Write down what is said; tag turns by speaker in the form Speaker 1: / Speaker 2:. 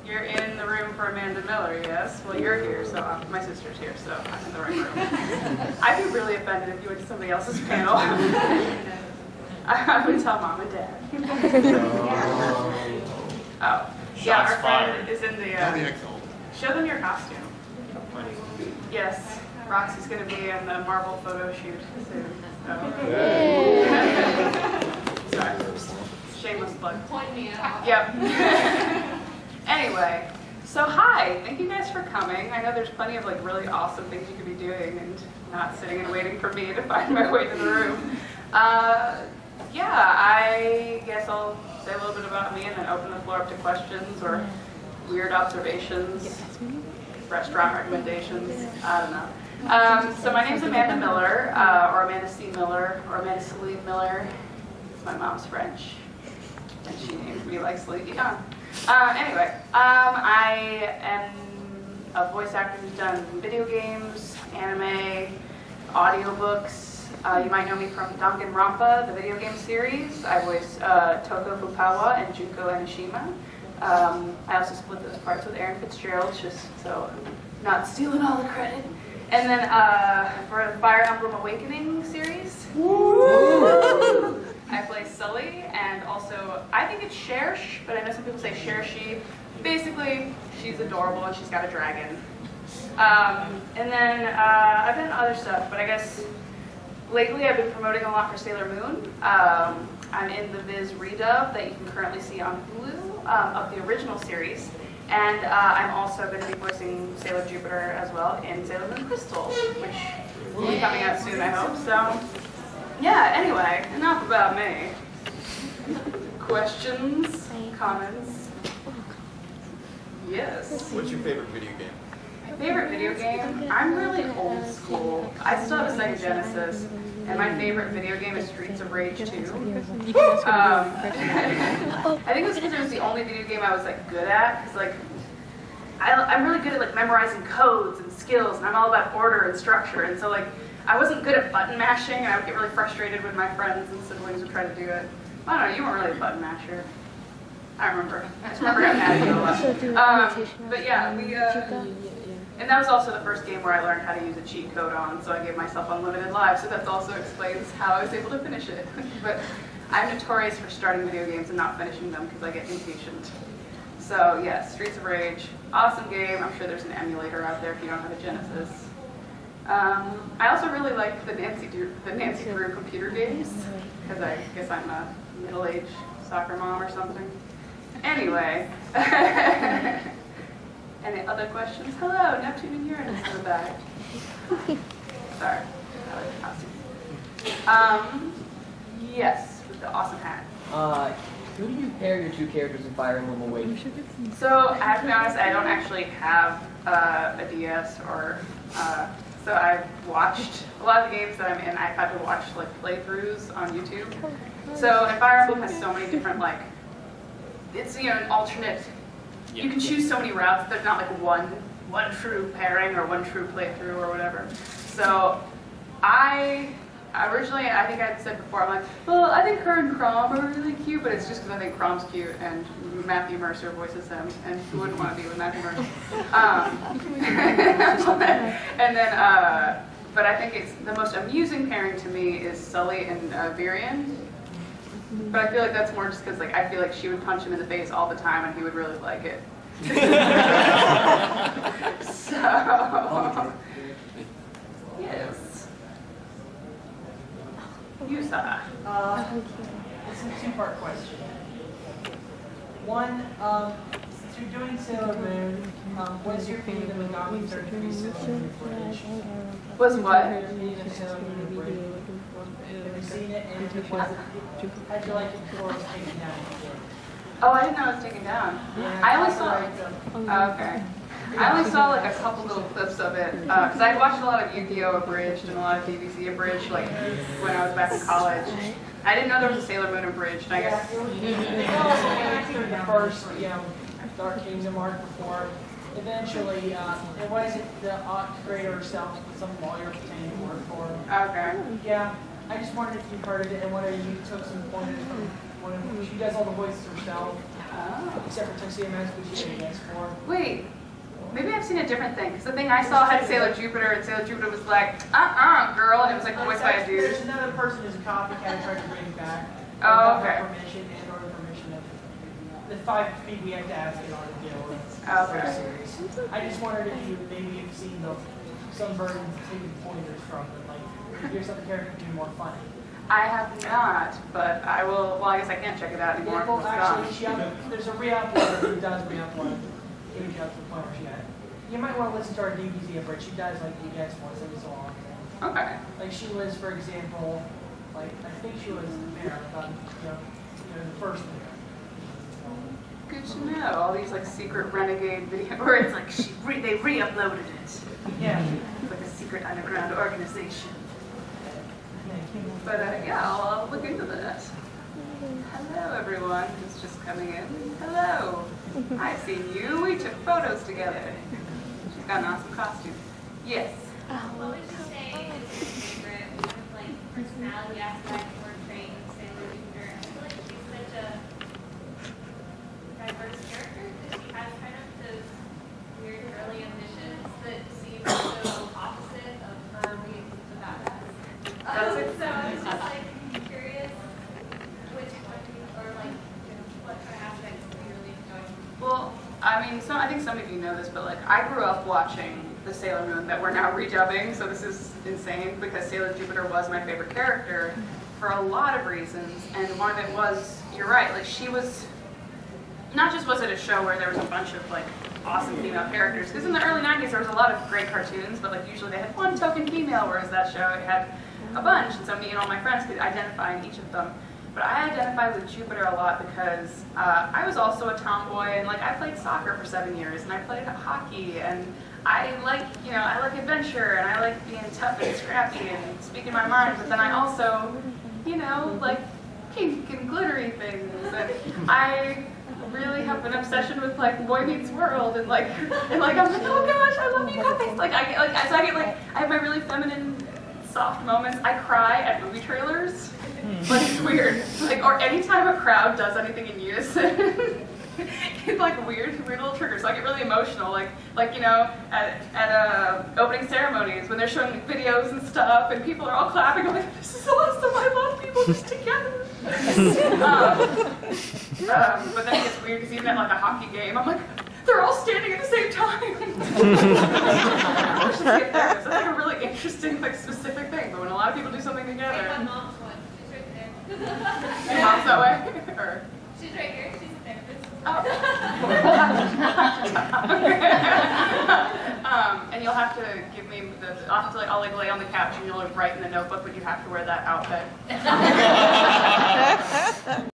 Speaker 1: You're in the room for Amanda Miller, yes? Well, you're here, so my sister's here, so I'm in the right room. I'd be really offended if you went to somebody else's panel. I would tell Mom and Dad. Oh. Yeah, our friend is in the... show them your costume. Yes, Roxy's going to be in the Marvel photo shoot soon. So. Sorry. Shameless plug.
Speaker 2: Point me out.
Speaker 1: Yep. Anyway, so hi, thank you guys for coming. I know there's plenty of like really awesome things you could be doing and not sitting and waiting for me to find my way to the room. Yeah, I guess I'll say a little bit about me and then open the floor up to questions or weird observations, restaurant recommendations, I don't know. So my name's Amanda Miller, or Amanda C. Miller, or Amanda Celine Miller. It's my mom's French, and she named me like Celine Dion. Anyway, I am a voice actor who's done video games, anime, audiobooks. You might know me from Danganronpa, the video game series. I voiced Toko Fukawa and Junko Enoshima. I also split those parts with Aaron Fitzgerald, just so I'm not stealing all the credit. And then for the Fire Emblem Awakening series, I play Sully, and also, I think it's Chersh, but I know some people say Chershi. Basically, she's adorable and she's got a dragon. And then I've done other stuff, but I guess lately I've been promoting a lot for Sailor Moon. I'm in the Viz redub that you can currently see on Hulu of the original series. And I'm also going to be voicing Sailor Jupiter as well in Sailor Moon Crystal, which will be coming out soon, I hope. So, yeah, anyway, enough about me. Questions? Comments? Yes.
Speaker 3: What's your favorite video game?
Speaker 1: Favorite video game? I'm really old school. I still have a Sega Genesis, and my favorite video game is Streets of Rage 2. I think it was because it was the only video game I was like good at, because like I'm really good at like memorizing codes and skills, and I'm all about order and structure, and so like I wasn't good at button mashing, and I would get really frustrated when my friends and siblings would try to do it. I don't know, you weren't really a button masher. I remember. I just remember getting mad at you a lot. But yeah, and that was also the first game where I learned how to use a cheat code on, so I gave myself unlimited lives, so that also explains how I was able to finish it. But I'm notorious for starting video games and not finishing them because I get impatient. So yes, Streets of Rage, awesome game. I'm sure there's an emulator out there if you don't have a Genesis. I also really like the Nancy Drew computer games, because I guess I'm a middle-aged soccer mom or something. Anyway. Any other questions? Hello, Neptune and Uranus in the back. Sorry, I like the costume. Yes, with the awesome hat.
Speaker 4: Who do you pair your two characters in Fire Emblem Awakening?
Speaker 1: So, I have to be honest, I don't actually have a DS or, so I've watched a lot of the games that I'm in, I've had to watch like playthroughs on YouTube. So, and Fire Emblem has so many different like, it's, you know, an alternate. You can choose so many routes. There's not like one true pairing or one true playthrough or whatever. So I think I'd said before, I'm like, well, I think her and Crom are really cute, but it's just because I think Crom's cute and Matthew Mercer voices him, and who wouldn't want to be with Matthew Mercer? And then, but I think it's the most amusing pairing to me is Sully and Virion. But I feel like that's more just because like I feel like she would punch him in the face all the time and he would really like it. So, yes. Yusa.
Speaker 5: It's a two-part question. One, since you're doing Sailor Moon, what's your opinion of Megami 33 Sailor Moon footage?
Speaker 1: Was what?
Speaker 5: Your opinion of Sailor Moon footage? Have you seen it? And how'd you like it before it was taken down?
Speaker 1: Oh, I didn't know it was taken down.
Speaker 5: Yeah,
Speaker 1: I only saw. Okay. I only saw like a couple little clips of it because I watched a lot of Yu-Gi-Oh! Abridged and a lot of DBZ Abridged like when I was back in college. I didn't know there was a Sailor Moon Abridged. I guess.
Speaker 5: The first, Dark Kingdom arc before. Eventually, it wasn't the creator herself, but some lawyer pretending to work for him.
Speaker 1: Okay.
Speaker 5: Yeah, I just wondered if you heard of it and whether you took some pointers from one of them. She does all the voices herself.
Speaker 1: Oh.
Speaker 5: except for Tuxedo Mask, which you guys for.
Speaker 1: Wait, maybe I've seen a different thing. Because the thing I saw had Sailor Jupiter, and Sailor Jupiter was like, girl, and it was like voiced by a dude.
Speaker 5: There's another person who's a copycat tried to bring it back.
Speaker 1: Oh, okay.
Speaker 5: Permission and or permission of the 5 feet we have to ask in order to deal with.
Speaker 1: Okay.
Speaker 5: Series. I just wondered if you maybe you've seen some versions taking pointers from them, like here's some character to be more funny.
Speaker 1: I have not, but I will. Well, I guess I can't check it out anymore.
Speaker 5: Yeah, well,
Speaker 1: It's gone.
Speaker 5: actually, there's a re-upload who does re-upload image up to the pointers yet. You might want to listen to our DBZ of it. She does like the guest voice every so often.
Speaker 1: Okay.
Speaker 5: Like she was, for example, like I think she was Mare on the first one.
Speaker 1: Good to know. All these like secret renegade videos, where it's like they re-uploaded it.
Speaker 5: Yeah.
Speaker 1: It's like a secret underground organization. But yeah, I'll look into that. Hello, everyone who's just coming in. Hello. I've seen you. We took photos together. She's got an awesome costume. Yes.
Speaker 2: What would you say is your favorite like personality aspect or trait of Sailor Jupiter? I feel like she's such a diverse character that she has kind of those weird early ambitions that seem so opposite of her being the badass. So I was just like curious which one or like what kind of aspects do you really enjoy?
Speaker 1: Well, I mean, I think some of you know this, but like I grew up watching the Sailor Moon that we're now redubbing, so this is insane because Sailor Jupiter was my favorite character for a lot of reasons, and one of it was, you're right, like she was, not just was it a show where there was a bunch of like awesome female characters, because in the early 90s there was a lot of great cartoons, but like usually they had one token female, whereas that show it had a bunch, and so me and all my friends could identify in each of them. But I identify with Jupiter a lot because I was also a tomboy, and like I played soccer for 7 years, and I played hockey, and I like adventure, and I like being tough and scrappy and speaking my mind. But then I also, like pink and glittery things, and I really have an obsession with like Boy Meets World, and like I'm like, oh gosh, I love you guys. So I have my really feminine, soft moments. I cry at movie trailers. Like it's weird. Like, or anytime a crowd does anything in unison, it's like weird little triggers. So I get really emotional. Like at opening ceremonies when they're showing videos and stuff, and people are all clapping. I'm like, this is awesome. I love people just together. But then it gets weird because even at like a hockey game, I'm like, they're all standing at the same time. I should be a therapist. That's like a really interesting, like specific thing. But when a lot of people do something together.
Speaker 2: Hey, my mom's one. She's right there.
Speaker 1: Your mom's that way? Or?
Speaker 2: She's right here. She's a therapist.
Speaker 1: Oh. And you'll have to give me I'll like lay on the couch and you'll write in the notebook, but you have to wear that outfit.